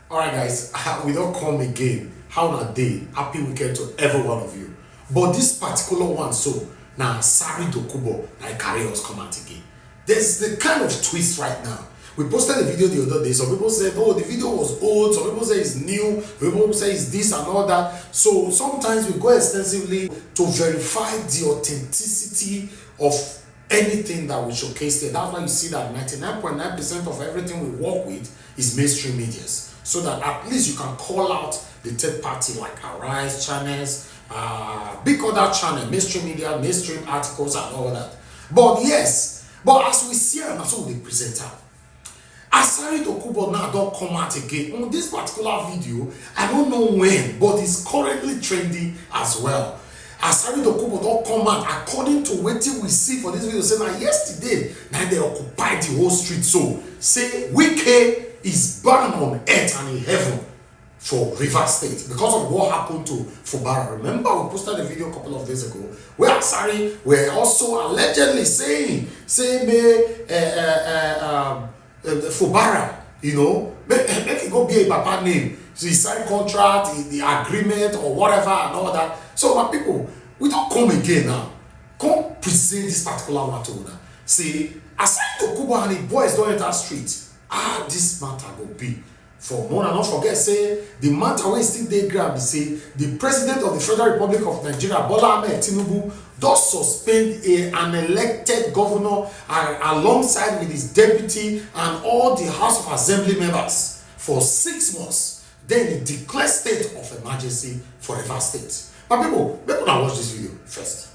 Alright guys, we don't come again. How na day? Happy weekend to every one of you. But this particular one, so now Asari Dokubo, I carry us come out again. There's the kind of twist right now. We posted a video the other day. Some people said, oh, the video was old. Some people say it's new. Some people say it's this and all that. So sometimes we go extensively to verify the authenticity of anything that we showcase there. That's why you see that 99.9% of everything we work with is mainstream medias. So that at least you can call out the third party like Arise channels, big other channel, mainstream media, mainstream articles and all that. But yes, but as we see and that's what they present out. Asari Dokubo now don't come out again. On this particular video, I don't know when, but it's currently trending as well. Asari Dokubo don't come out according to what we see for this video. Say now yesterday, now they occupied the whole street. So say Wike is banned on earth and in heaven for Rivers State because of what happened to Fubara. Remember we posted a video a couple of days ago where Asari were also allegedly saying Fubara, you know, make it go be a papa name. So he signed contract, the agreement or whatever and all that. So my people, we don't come again now. Come present this particular one to una. See, Asari Dokubo and the boys don't enter street. This matter will be. For more and not forget, say the matter when still dey ground, say the president of the Federal Republic of Nigeria, Bola Ahmed Tinubu, does suspend an elected governor alongside with his deputy and all the House of Assembly members for 6 months. Then he declared state of emergency for Rivers State. But people, make una watch this video first.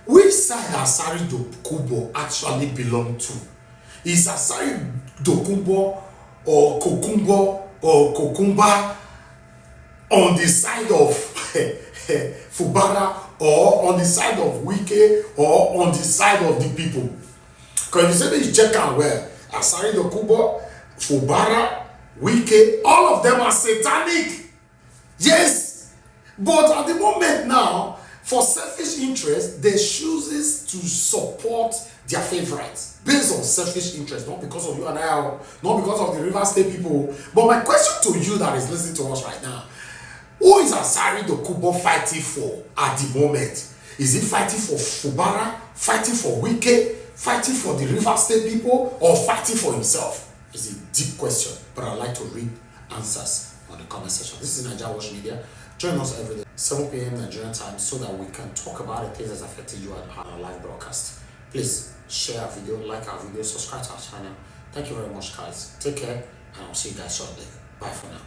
Which side Asari Dokubo actually belong to? Is Asari Dokubo or Kokumbo or Kokumba on the side of Fubara, or on the side of Wike, or on the side of the people. Because you say that you check out where Asari Dokubo, Fubara, Wike, all of them are satanic. Yes, but at the moment now, for selfish interest, they chooses to support their favorites based on selfish interest, not because of you and I, not because of the River State people. But my question to you that is listening to us right now, who is Asari Dokubo fighting for at the moment? Is he fighting for Fubara, fighting for Wike, fighting for the River State people, or fighting for himself? It's a deep question, but I'd like to read answers on the comment section. This is NAIJA Watch Media. Join us every day, 7 p.m. Nigerian time, so that we can talk about the things that's affecting you on our live broadcast. Please share our video, like our video, subscribe to our channel. Thank you very much, guys. Take care, and I'll see you guys shortly. Bye for now.